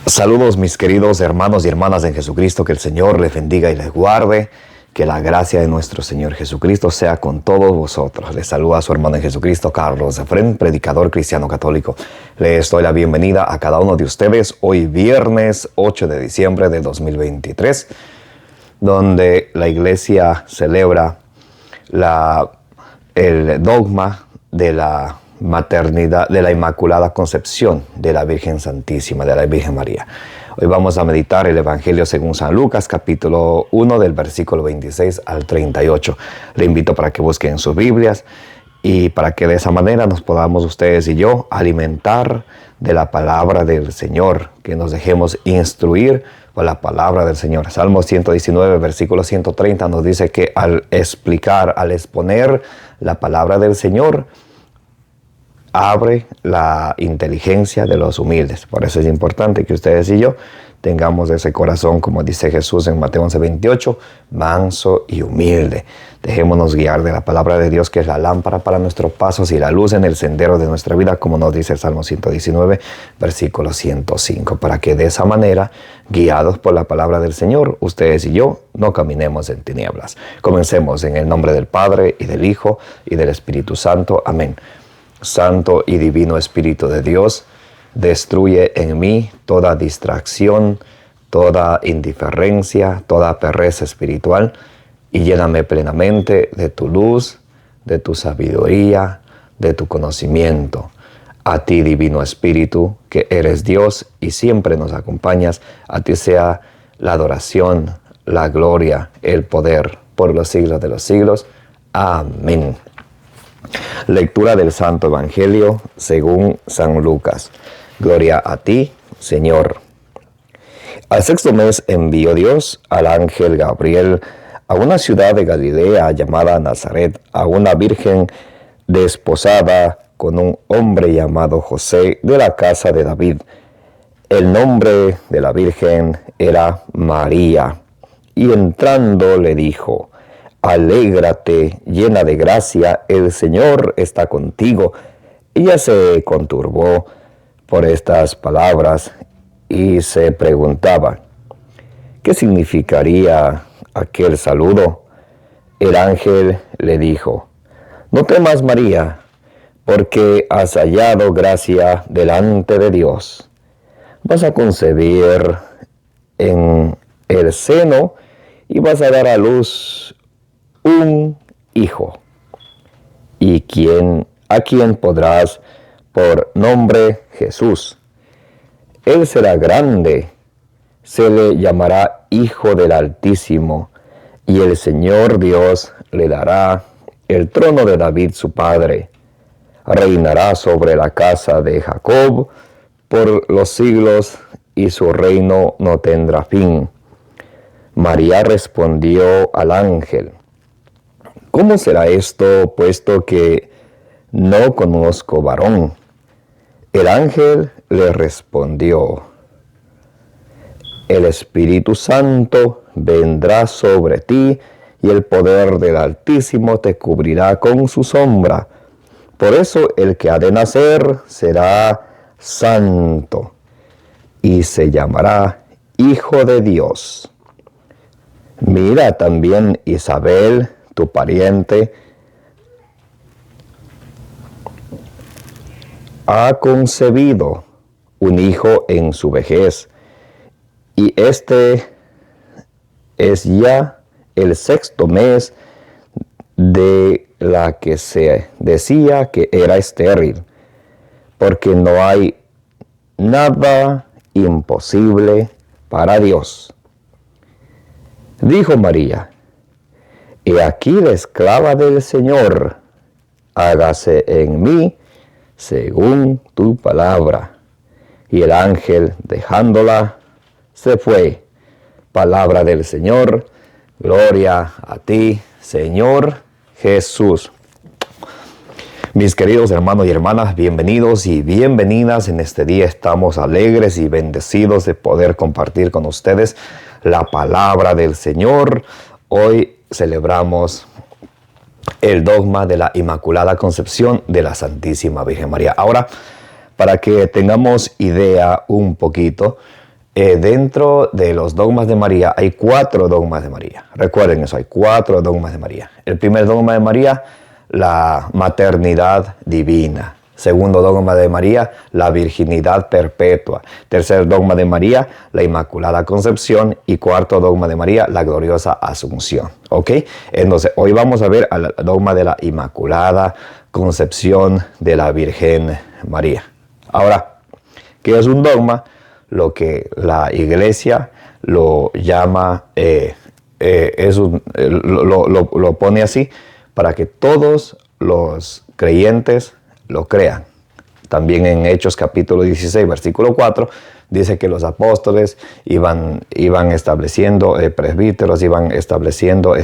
Saludos mis queridos hermanos y hermanas en Jesucristo, que el Señor les bendiga y les guarde, que la gracia de nuestro Señor Jesucristo sea con todos vosotros. Les saluda a su hermano en Jesucristo, Carlos Efrén, predicador cristiano católico. Les doy la bienvenida a cada uno de ustedes hoy viernes 8 de diciembre de 2023, donde la Iglesia celebra el dogma de la maternidad, de la Inmaculada Concepción de la Virgen Santísima, de la Virgen María. Hoy vamos a meditar el Evangelio según San Lucas, capítulo 1, del versículo 26 al 38. Le invito para que busquen sus Biblias y para que de esa manera nos podamos ustedes y yo alimentar de la palabra del Señor, que nos dejemos instruir por la palabra del Señor. Salmo 119, versículo 130 nos dice que al exponer la palabra del Señor, abre la inteligencia de los humildes. Por eso es importante que ustedes y yo tengamos ese corazón, como dice Jesús en Mateo 11:28, manso y humilde. Dejémonos guiar de la palabra de Dios, que es la lámpara para nuestros pasos y la luz en el sendero de nuestra vida, como nos dice el Salmo 119, versículo 105, para que de esa manera, guiados por la palabra del Señor, ustedes y yo no caminemos en tinieblas. Comencemos en el nombre del Padre, y del Hijo, y del Espíritu Santo. Amén. Santo y divino Espíritu de Dios, destruye en mí toda distracción, toda indiferencia, toda pereza espiritual, y lléname plenamente de tu luz, de tu sabiduría, de tu conocimiento. A ti, divino Espíritu, que eres Dios y siempre nos acompañas, a ti sea la adoración, la gloria, el poder, por los siglos de los siglos. Amén. Lectura del Santo Evangelio según San Lucas. Gloria a ti, Señor. Al sexto mes envió Dios al ángel Gabriel a una ciudad de Galilea llamada Nazaret, a una virgen desposada con un hombre llamado José, de la casa de David. El nombre de la virgen era María. Y entrando le dijo: Alégrate, llena de gracia, el Señor está contigo. Ella se conturbó por estas palabras y se preguntaba, ¿qué significaría aquel saludo? El ángel le dijo: No temas, María, porque has hallado gracia delante de Dios. Vas a concebir en el seno y vas a dar a luz un hijo, y a quien podrás por nombre Jesús. Él será grande, se le llamará Hijo del Altísimo, y el Señor Dios le dará el trono de David su padre. Reinará sobre la casa de Jacob por los siglos, y su reino no tendrá fin. María respondió al ángel: ¿Cómo será esto, puesto que no conozco varón? El ángel le respondió: El Espíritu Santo vendrá sobre ti, y el poder del Altísimo te cubrirá con su sombra. Por eso el que ha de nacer será santo, y se llamará Hijo de Dios. Mira también Isabel, tu pariente, ha concebido un hijo en su vejez, y este es ya el sexto mes de la que se decía que era estéril, porque no hay nada imposible para Dios. Dijo María: He aquí la esclava del Señor, hágase en mí según tu palabra. Y el ángel, dejándola, se fue. Palabra del Señor. Gloria a ti, Señor Jesús. Mis queridos hermanos y hermanas, bienvenidos y bienvenidas. En este día estamos alegres y bendecidos de poder compartir con ustedes la palabra del Señor. Hoy celebramos el dogma de la Inmaculada Concepción de la Santísima Virgen María. Ahora, para que tengamos idea un poquito, Dentro de los dogmas de María hay 4 dogmas de María. Recuerden eso, hay 4 dogmas de María. El primer dogma de María, la maternidad divina. Segundo dogma de María, la virginidad perpetua. Tercer dogma de María, la Inmaculada Concepción. Y cuarto dogma de María, la gloriosa Asunción. ¿Ok? Entonces, hoy vamos a ver el dogma de la Inmaculada Concepción de la Virgen María. Ahora, ¿qué es un dogma? Lo que la Iglesia lo llama, lo pone así para que todos los creyentes lo crean. También en Hechos capítulo 16, versículo 4, dice que los apóstoles iban estableciendo presbíteros, iban estableciendo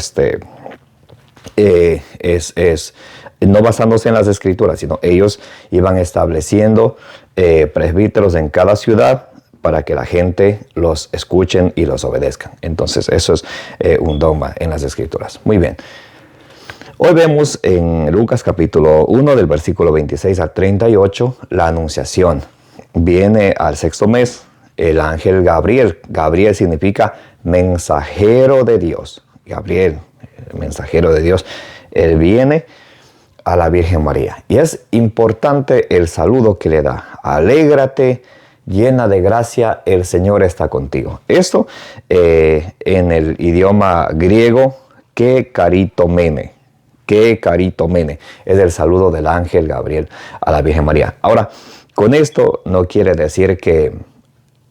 no basándose en las escrituras, sino ellos iban estableciendo presbíteros en cada ciudad para que la gente los escuchen y los obedezcan. Entonces, eso es un dogma en las escrituras. Muy bien. Hoy vemos en Lucas capítulo 1, del versículo 26 al 38, la anunciación. Viene al 6º mes el ángel Gabriel. Gabriel significa mensajero de Dios. Gabriel, el mensajero de Dios, él viene a la Virgen María. Y es importante el saludo que le da. Alégrate, llena de gracia, el Señor está contigo. Esto en el idioma griego, que caritomene. Que caritomene. Es el saludo del ángel Gabriel a la Virgen María. Ahora, con esto no quiere decir que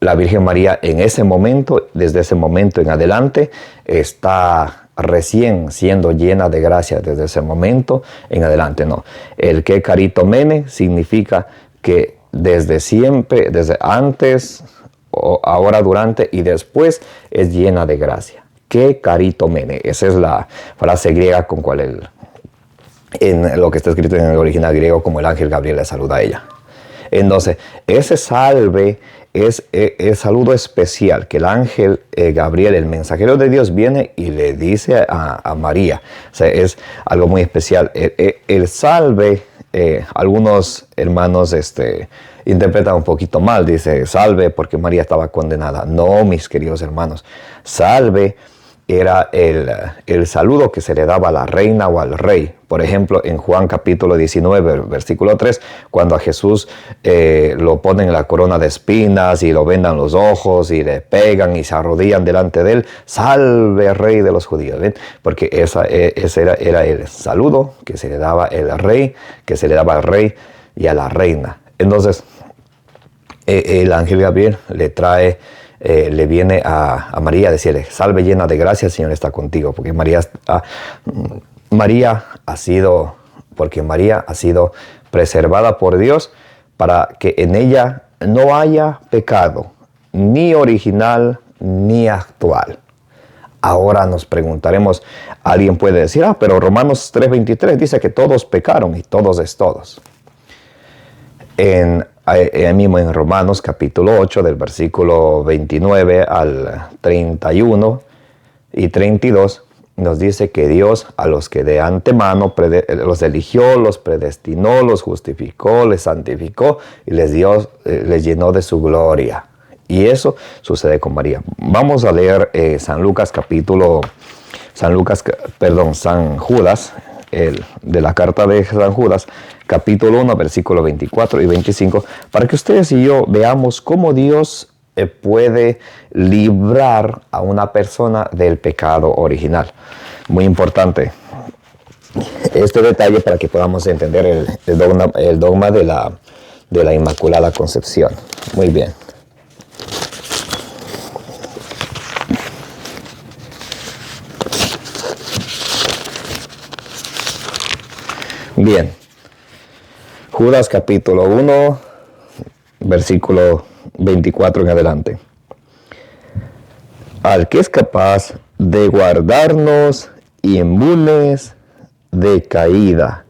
la Virgen María en ese momento, desde ese momento en adelante, está recién siendo llena de gracia desde ese momento en adelante. No. El que caritomene significa que desde siempre, desde antes, ahora, durante y después es llena de gracia. Que caritomene. Esa es la frase griega con cual en lo que está escrito en el original griego, como el ángel Gabriel le saluda a ella. Entonces, ese salve es el saludo especial que el ángel Gabriel, el mensajero de Dios, viene y le dice a María. O sea, es algo muy especial. El salve, algunos hermanos interpretan un poquito mal. Dice, salve porque María estaba condenada. No, mis queridos hermanos. Salve era el saludo que se le daba a la reina o al rey. Por ejemplo, en Juan capítulo 19, versículo 3, cuando a Jesús lo ponen la corona de espinas y lo vendan los ojos y le pegan y se arrodillan delante de él, salve rey de los judíos. ¿Ven? Porque ese era el saludo que se le daba el rey, que se le daba al rey y a la reina. Entonces, el ángel Gabriel le viene a María a decirle, salve llena de gracia, el Señor está contigo, porque María ha sido preservada por Dios para que en ella no haya pecado, ni original ni actual. Ahora nos preguntaremos, alguien puede decir, pero Romanos 3:23 dice que todos pecaron y todos es todos. Mismo en Romanos capítulo 8, del versículo 29 al 31 y 32, nos dice que Dios a los que de antemano los eligió, los predestinó, los justificó, les santificó y les llenó de su gloria. Y eso sucede con María. Vamos a leer San Judas, de la carta de San Judas, capítulo 1, versículo 24 y 25, para que ustedes y yo veamos cómo Dios puede librar a una persona del pecado original. Muy importante este detalle para que podamos entender el dogma de la Inmaculada Concepción. Muy bien. Bien. Judas capítulo 1, versículo 24 en adelante. Al que es capaz de guardarnos inmunes de caída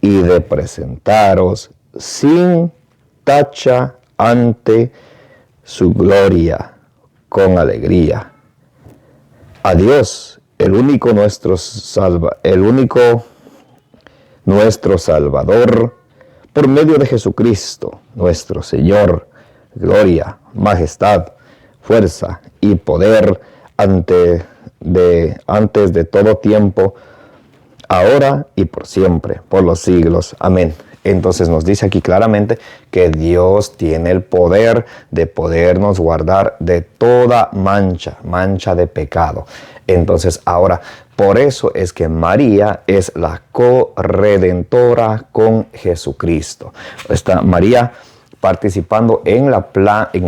y de presentaros sin tacha ante su gloria con alegría. A Dios, el único nuestro Salvador, por medio de Jesucristo, nuestro Señor, gloria, majestad, fuerza y poder antes de todo tiempo, ahora y por siempre, por los siglos. Amén. Entonces nos dice aquí claramente que Dios tiene el poder de podernos guardar de toda mancha de pecado. Entonces ahora, por eso es que María es la corredentora con Jesucristo. Está María participando en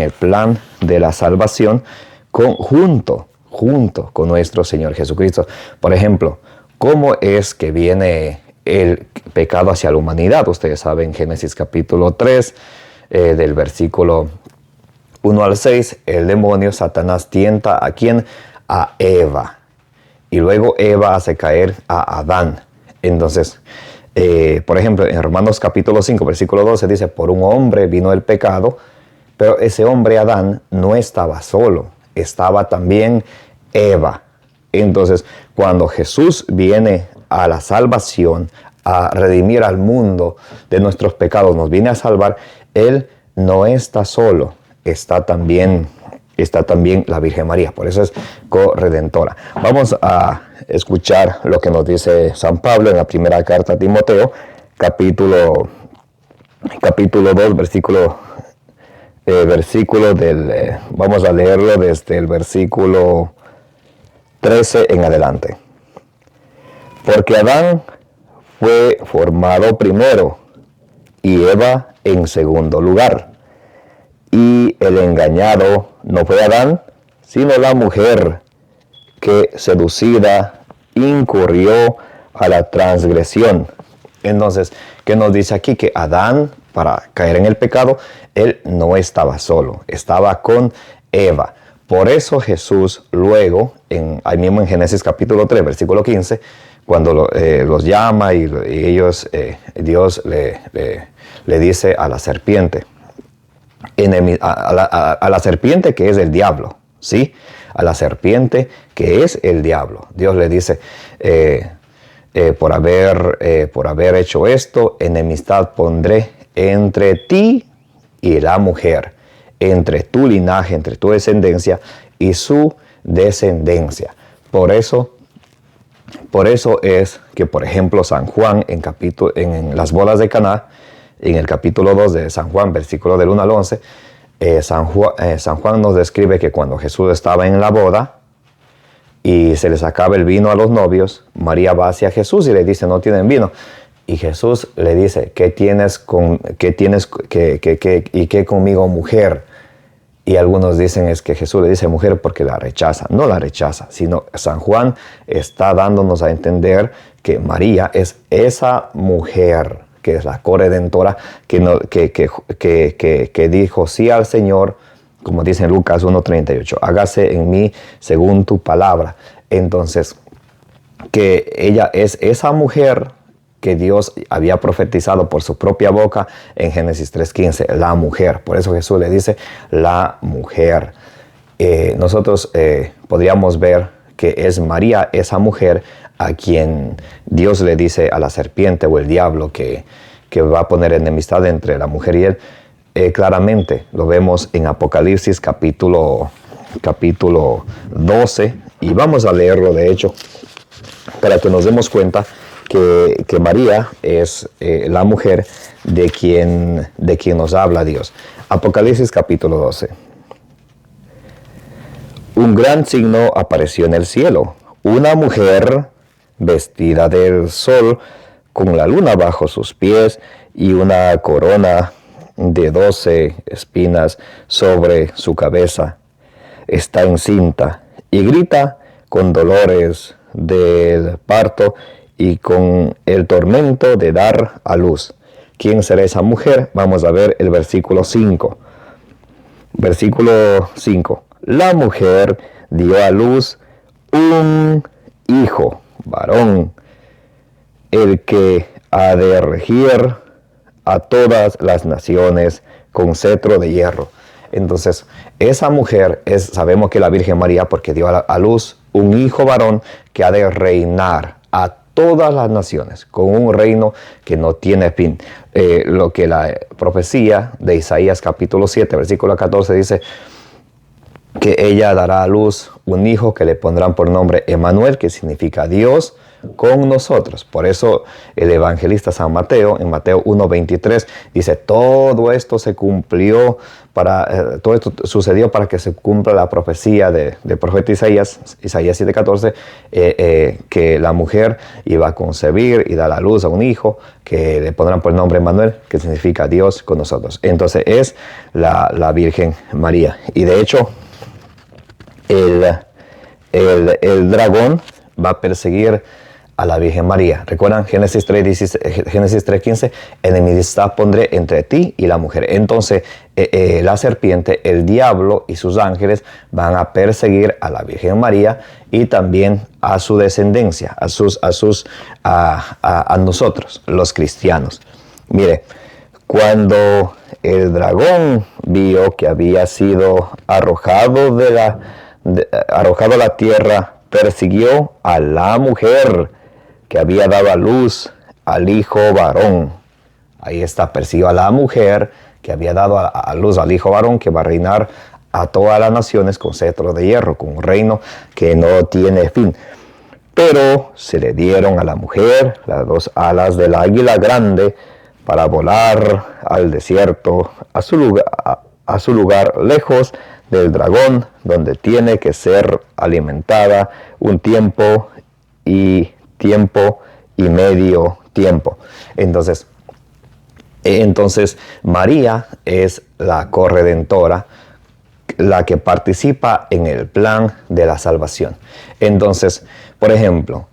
el plan de la salvación junto con nuestro Señor Jesucristo. Por ejemplo, ¿cómo es que viene el pecado hacia la humanidad? Ustedes saben, Génesis capítulo 3, del versículo 1 al 6, el demonio, Satanás, tienta ¿a quién? A Eva. Y luego Eva hace caer a Adán. Entonces, por ejemplo, en Romanos capítulo 5, versículo 12 dice, por un hombre vino el pecado, pero ese hombre Adán no estaba solo, estaba también Eva. Entonces, cuando Jesús viene a la salvación, a redimir al mundo de nuestros pecados, nos viene a salvar, Él no está solo, está también la Virgen María. Por eso es corredentora. Vamos a escuchar lo que nos dice San Pablo en la primera carta a Timoteo, capítulo 2, vamos a leerlo desde el versículo 13 en adelante. Porque Adán fue formado primero y Eva en segundo lugar. Y el engañado no fue Adán, sino la mujer que seducida incurrió a la transgresión. Entonces, ¿qué nos dice aquí? Que Adán, para caer en el pecado, él no estaba solo, estaba con Eva. Por eso Jesús luego, ahí mismo en Génesis capítulo 3, versículo 15, cuando los llama y Dios le dice a la serpiente, a la serpiente que es el diablo, ¿sí? A la serpiente que es el diablo. Dios le dice, por haber hecho esto, enemistad pondré entre ti y la mujer, entre tu linaje, entre tu descendencia y su descendencia. Por eso es que, por ejemplo, San Juan en las bodas de Caná, en el capítulo 2 de San Juan, versículo del 1 al 11, San Juan nos describe que cuando Jesús estaba en la boda y se les acaba el vino a los novios, María va hacia Jesús y le dice, no tienen vino. Y Jesús le dice, ¿qué tienes conmigo, mujer? Y algunos dicen es que Jesús le dice mujer porque la rechaza. No la rechaza, sino San Juan está dándonos a entender que María es esa mujer, que es la corredentora, que dijo sí al Señor, como dice en Lucas 1:38, hágase en mí según tu palabra. Entonces, que ella es esa mujer que Dios había profetizado por su propia boca en Génesis 3:15, la mujer. Por eso Jesús le dice la mujer. Nosotros podríamos ver que es María, esa mujer, a quien Dios le dice a la serpiente o el diablo que va a poner enemistad entre la mujer y él. Claramente lo vemos en Apocalipsis capítulo 12, y vamos a leerlo de hecho para que nos demos cuenta que María es la mujer de quien nos habla Dios. Apocalipsis capítulo 12. Un gran signo apareció en el cielo, una mujer vestida del sol, con la luna bajo sus pies y una corona de 12 espinas sobre su cabeza. Está encinta y grita con dolores del parto y con el tormento de dar a luz. ¿Quién será esa mujer? Vamos a ver el versículo 5. Versículo 5. La mujer dio a luz un hijo, varón, el que ha de regir a todas las naciones con cetro de hierro. Entonces, esa mujer sabemos que es la Virgen María, porque dio a luz un hijo varón que ha de reinar a todas las naciones con un reino que no tiene fin. Lo que la profecía de Isaías capítulo 7, versículo 14 dice, que ella dará a luz un hijo que le pondrán por nombre Emmanuel, que significa Dios con nosotros. Por eso el evangelista San Mateo, en Mateo 1:23, dice, todo esto se cumplió, todo esto sucedió para que se cumpla la profecía del profeta Isaías 7:14, que la mujer iba a concebir y dar a luz a un hijo que le pondrán por nombre Emmanuel, que significa Dios con nosotros. Entonces es la Virgen María. Y de hecho, el dragón va a perseguir a la Virgen María. ¿Recuerdan? Génesis 3:15, enemistad pondré entre ti y la mujer. Entonces, la serpiente, el diablo y sus ángeles van a perseguir a la Virgen María y también a su descendencia, a nosotros, los cristianos. Mire, cuando el dragón vio que había sido arrojado a la tierra, persiguió a la mujer que había dado a luz al hijo varón. Ahí está, persiguió a la mujer que había dado a luz al hijo varón, que va a reinar a todas las naciones con cetro de hierro, con un reino que no tiene fin. Pero se le dieron a la mujer las 2 alas del águila grande para volar al desierto, a su lugar lejos del dragón, donde tiene que ser alimentada un tiempo y medio tiempo. Entonces María es la corredentora, la que participa en el plan de la salvación. Entonces, por ejemplo,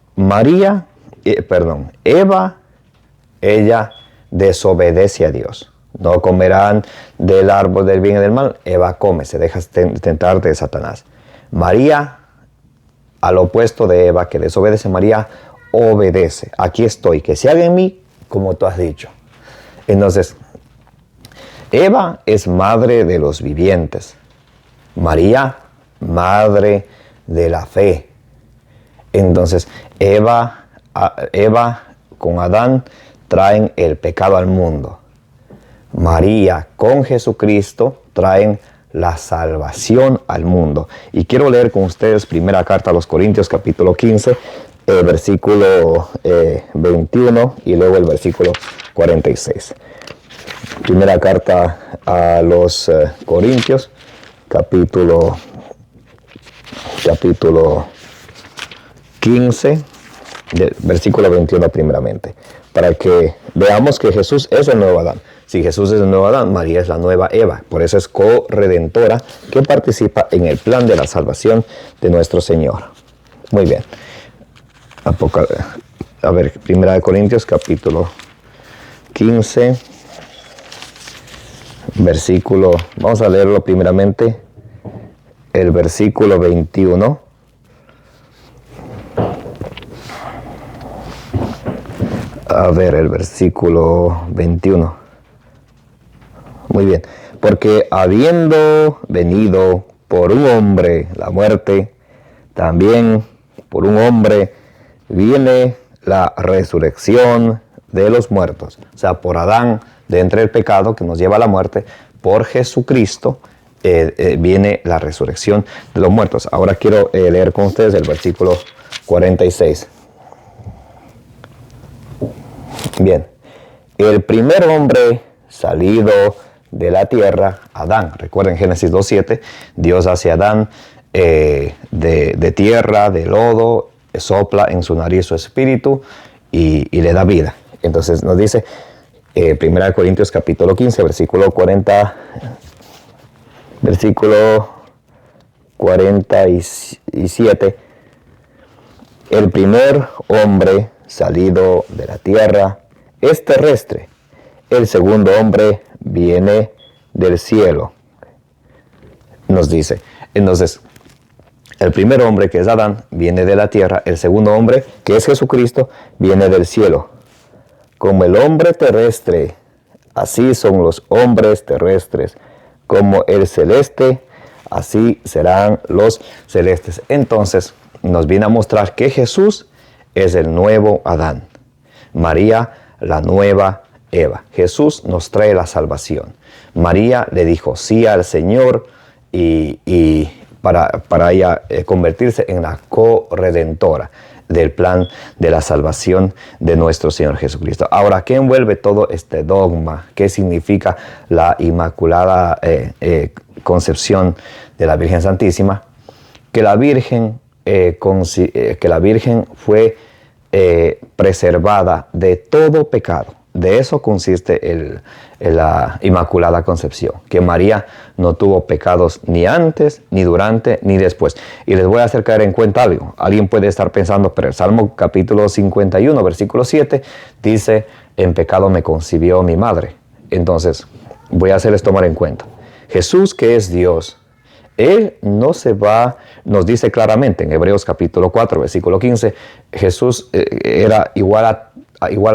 Eva, ella desobedece a Dios. No comerán del árbol del bien y del mal. Eva come, se deja tentar de Satanás. María, al opuesto de Eva, que desobedece, María obedece. Aquí estoy, que se haga en mí como tú has dicho. Entonces, Eva es madre de los vivientes. María, madre de la fe. Entonces, Eva con Adán traen el pecado al mundo. María con Jesucristo traen la salvación al mundo. Y quiero leer con ustedes primera carta a los Corintios, capítulo 15, versículo 21 y luego el versículo 46. Primera carta a los Corintios, capítulo 15, versículo 21 primeramente, para que veamos que Jesús es el nuevo Adán. Si Jesús es el nuevo Adán, María es la nueva Eva. Por eso es corredentora que participa en el plan de la salvación de nuestro Señor. Muy bien. Primera de Corintios, capítulo 15, versículo, vamos a leerlo primeramente, el versículo 21. El versículo 21. Muy bien. Porque habiendo venido por un hombre la muerte, también por un hombre viene la resurrección de los muertos. O sea, por Adán, de entre el pecado que nos lleva a la muerte, por Jesucristo viene la resurrección de los muertos. Ahora quiero leer con ustedes el versículo 46. Bien, el primer hombre salido de la tierra, Adán. Recuerden Génesis 2:7, Dios hace a Adán de tierra, de lodo, sopla en su nariz su espíritu y le da vida. Entonces nos dice, 1 Corintios capítulo 15, versículo 47, el primer hombre salido de la tierra es terrestre, el segundo hombre viene del cielo. Nos dice, entonces, el primer hombre, que es Adán, viene de la tierra. El segundo hombre, que es Jesucristo, viene del cielo. Como el hombre terrestre, así son los hombres terrestres. Como el celeste, así serán los celestes. Entonces, nos viene a mostrar que Jesús es el nuevo Adán. María, la nueva Eva. Jesús nos trae la salvación. María le dijo sí al Señor y para ella convertirse en la corredentora del plan de la salvación de nuestro Señor Jesucristo. Ahora, ¿qué envuelve todo este dogma? ¿Qué significa la Inmaculada Concepción de la Virgen Santísima? Que la Virgen fue preservada de todo pecado. De eso consiste la Inmaculada Concepción, que María no tuvo pecados ni antes, ni durante, ni después. Y les voy a hacer caer en cuenta algo. Alguien puede estar pensando, pero el Salmo capítulo 51, versículo 7, dice, en pecado me concibió mi madre. Entonces, voy a hacerles tomar en cuenta. Jesús, que es Dios, Él no se va, nos dice claramente en Hebreos capítulo 4, versículo 15, Jesús era igual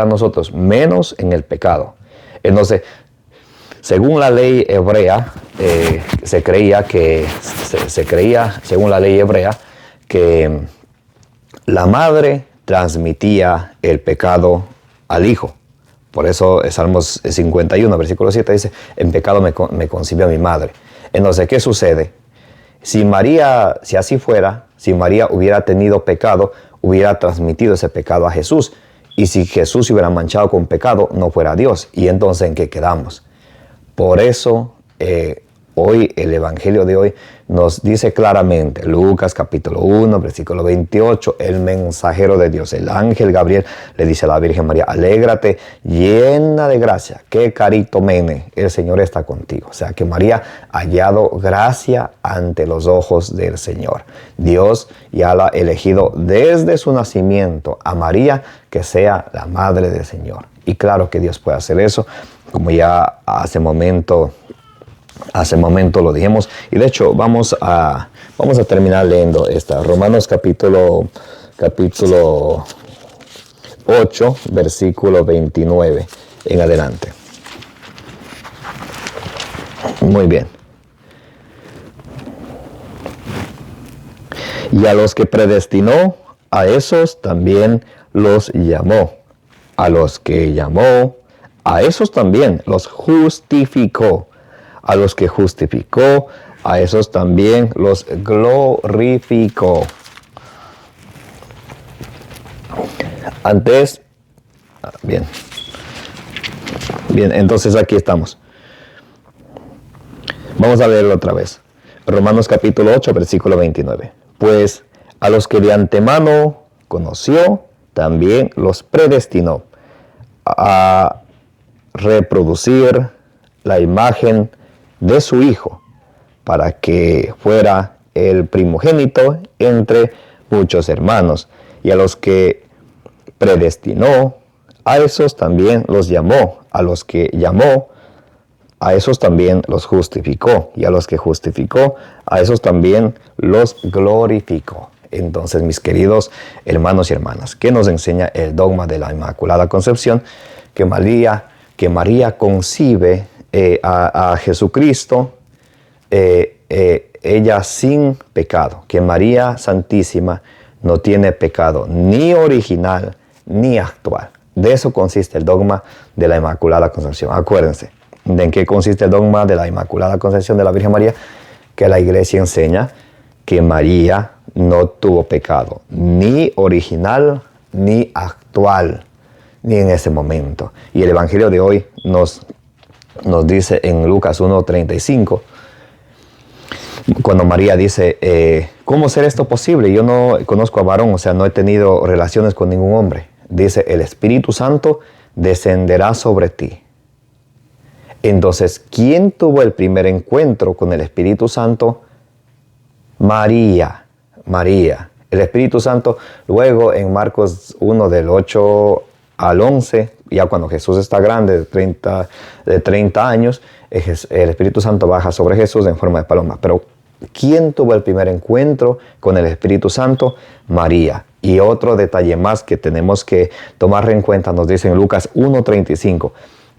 a nosotros, menos en el pecado. Entonces, según la ley hebrea, se creía, según la ley hebrea, que la madre transmitía el pecado al hijo. Por eso Salmos 51, versículo 7 dice, en pecado me concibió mi madre. Entonces, ¿qué sucede? Si así fuera, si María hubiera tenido pecado, hubiera transmitido ese pecado a Jesús. Y si Jesús se hubiera manchado con pecado, no fuera Dios. ¿Y entonces en qué quedamos? Por eso, hoy, el Evangelio de hoy nos dice claramente, Lucas capítulo 1, versículo 28, el mensajero de Dios, el ángel Gabriel, le dice a la Virgen María, alégrate, llena de gracia, que caritomene, el Señor está contigo. O sea, que María ha hallado gracia ante los ojos del Señor. Dios ya la ha elegido desde su nacimiento a María, que sea la madre del Señor. Y claro que Dios puede hacer eso, como ya hace momento lo dijimos. Y de hecho, vamos a terminar leyendo esta. Romanos capítulo 8, versículo 29 en adelante. Muy bien. Y a los que predestinó, a esos también los llamó. A los que llamó, a esos también los justificó. A los que justificó, a esos también los glorificó. Antes, bien, entonces aquí estamos. Vamos a leerlo otra vez. Romanos capítulo 8, versículo 29. Pues a los que de antemano conoció, también los predestinó a reproducir la imagen de su Hijo, para que fuera el primogénito entre muchos hermanos. Y a los que predestinó, a esos también los llamó. A los que llamó, a esos también los justificó. Y a los que justificó, a esos también los glorificó. Entonces, mis queridos hermanos y hermanas, ¿qué nos enseña el dogma de la Inmaculada Concepción? Que María concibe a Jesucristo, ella sin pecado, que María Santísima no tiene pecado ni original ni actual. De eso consiste el dogma de la Inmaculada Concepción. Acuérdense, ¿de en qué consiste el dogma de la Inmaculada Concepción de la Virgen María? Que la Iglesia enseña que María no tuvo pecado, ni original ni actual, ni en ese momento. Y el Evangelio de hoy nos dice en Lucas 1:35, cuando María dice, ¿cómo será esto posible? Yo no conozco a varón, o sea, no he tenido relaciones con ningún hombre. Dice, el Espíritu Santo descenderá sobre ti. Entonces, ¿quién tuvo el primer encuentro con el Espíritu Santo? María. El Espíritu Santo, luego en Marcos 1 del 8 al 11, ya cuando Jesús está grande, de 30 años, el Espíritu Santo baja sobre Jesús en forma de paloma. Pero ¿quién tuvo el primer encuentro con el Espíritu Santo? María. Y otro detalle más que tenemos que tomar en cuenta, nos dice en Lucas 1:35,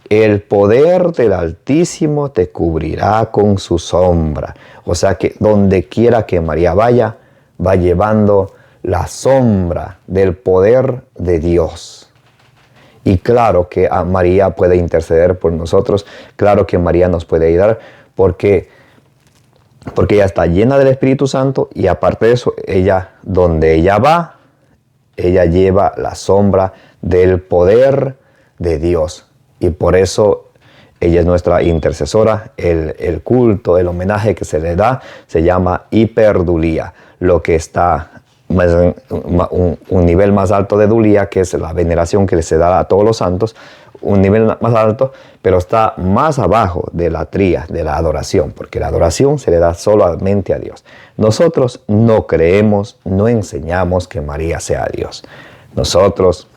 el poder del Altísimo te cubrirá con su sombra. O sea que donde quiera que María vaya, va llevando la sombra del poder de Dios. Y claro que María puede interceder por nosotros, claro que María nos puede ayudar, porque porque ella está llena del Espíritu Santo y aparte de eso, donde ella va, ella lleva la sombra del poder de Dios. Y por eso ella es nuestra intercesora. El culto, el homenaje que se le da se llama hiperdulía, lo que está un nivel más alto de dulía, que es la veneración que se da a todos los santos, un nivel más alto, pero está más abajo de la tría, de la adoración, porque la adoración se le da solamente a Dios. Nosotros no creemos, no enseñamos que María sea Dios. Nosotros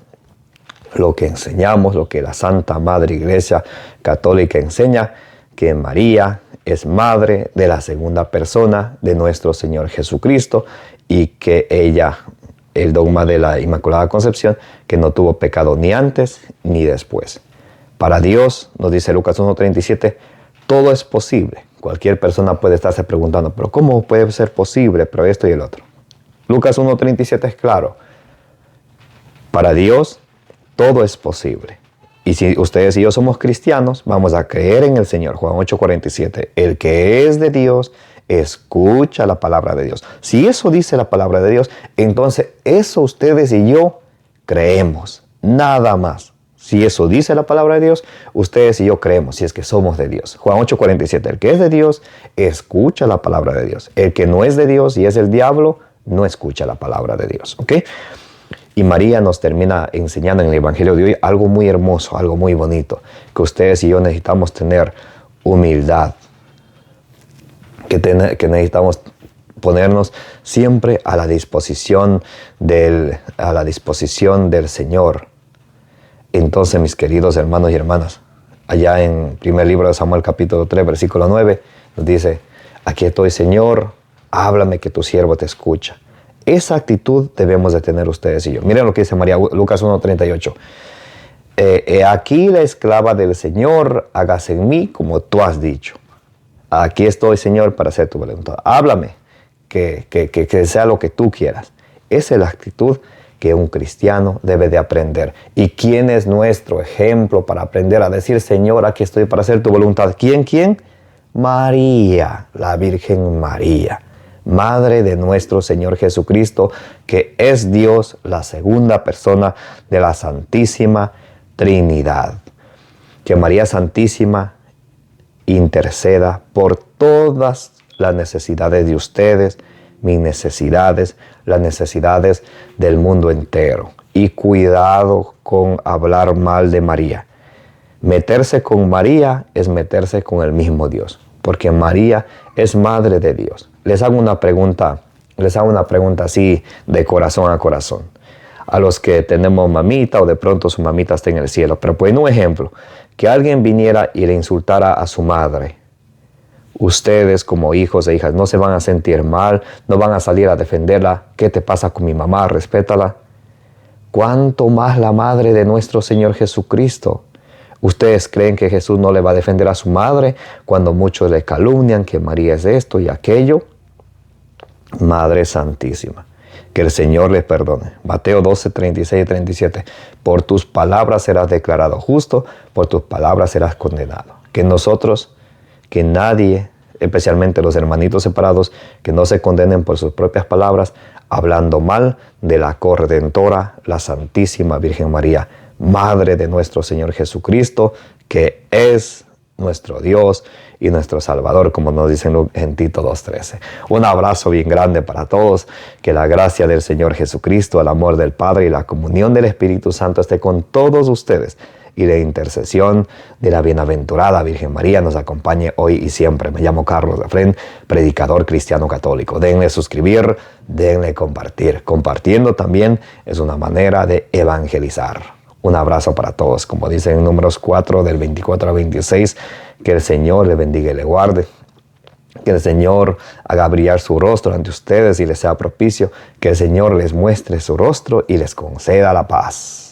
lo que enseñamos, lo que la Santa Madre Iglesia Católica enseña, que María es madre de la segunda persona de nuestro Señor Jesucristo y que ella, el dogma de la Inmaculada Concepción, que no tuvo pecado ni antes ni después. Para Dios, nos dice Lucas 1:37, todo es posible. Cualquier persona puede estarse preguntando, pero ¿cómo puede ser posible? Pero esto y el otro. Lucas 1:37 es claro. Para Dios, todo es posible. Y si ustedes y yo somos cristianos, vamos a creer en el Señor. Juan 8:47. El que es de Dios, escucha la palabra de Dios. Si eso dice la palabra de Dios, entonces eso ustedes y yo creemos. Nada más. Si eso dice la palabra de Dios, ustedes y yo creemos, si es que somos de Dios. Juan 8:47. El que es de Dios, escucha la palabra de Dios. El que no es de Dios y es el diablo, no escucha la palabra de Dios. ¿Ok? Y María nos termina enseñando en el Evangelio de hoy algo muy hermoso, algo muy bonito, que ustedes y yo necesitamos tener humildad, que necesitamos ponernos siempre a la disposición del Señor. Entonces, mis queridos hermanos y hermanas, allá en primer libro de Samuel capítulo 3, versículo 9, nos dice, aquí estoy, Señor, háblame que tu siervo te escucha. Esa actitud debemos de tener ustedes y yo. Miren lo que dice María, Lucas 1:38. Aquí la esclava del Señor, hágase en mí como tú has dicho. Aquí estoy, Señor, para hacer tu voluntad. Háblame, que sea lo que tú quieras. Esa es la actitud que un cristiano debe de aprender. ¿Y quién es nuestro ejemplo para aprender a decir, Señor, aquí estoy para hacer tu voluntad? ¿Quién? María, la Virgen María, Madre de nuestro Señor Jesucristo, que es Dios, la segunda persona de la Santísima Trinidad. Que María Santísima interceda por todas las necesidades de ustedes, mis necesidades, las necesidades del mundo entero. Y cuidado con hablar mal de María. Meterse con María es meterse con el mismo Dios, porque María es Madre de Dios. Les hago una pregunta así de corazón a corazón. A los que tenemos mamita o de pronto su mamita está en el cielo. Pero pues un ejemplo, que alguien viniera y le insultara a su madre. Ustedes como hijos e hijas no se van a sentir mal, no van a salir a defenderla. ¿Qué te pasa con mi mamá? Respétala. ¿Cuánto más la madre de nuestro Señor Jesucristo? ¿Ustedes creen que Jesús no le va a defender a su madre cuando muchos le calumnian que María es esto y aquello? Madre Santísima, que el Señor les perdone. Mateo 12, 36 y 37. Por tus palabras serás declarado justo, por tus palabras serás condenado. Que nosotros, que nadie, especialmente los hermanitos separados, que no se condenen por sus propias palabras, hablando mal de la corredentora, la Santísima Virgen María, Madre de nuestro Señor Jesucristo, que es nuestro Dios y nuestro Salvador, como nos dice en Tito 2:13. Un abrazo bien grande para todos. Que la gracia del Señor Jesucristo, el amor del Padre y la comunión del Espíritu Santo esté con todos ustedes. Y la intercesión de la bienaventurada Virgen María nos acompañe hoy y siempre. Me llamo Carlos Lafren, predicador cristiano católico. Denle suscribir, denle compartir. Compartiendo también es una manera de evangelizar. Un abrazo para todos. Como dice en Números 4, del 24 al 26, que el Señor le bendiga y le guarde. Que el Señor haga brillar su rostro ante ustedes y les sea propicio. Que el Señor les muestre su rostro y les conceda la paz.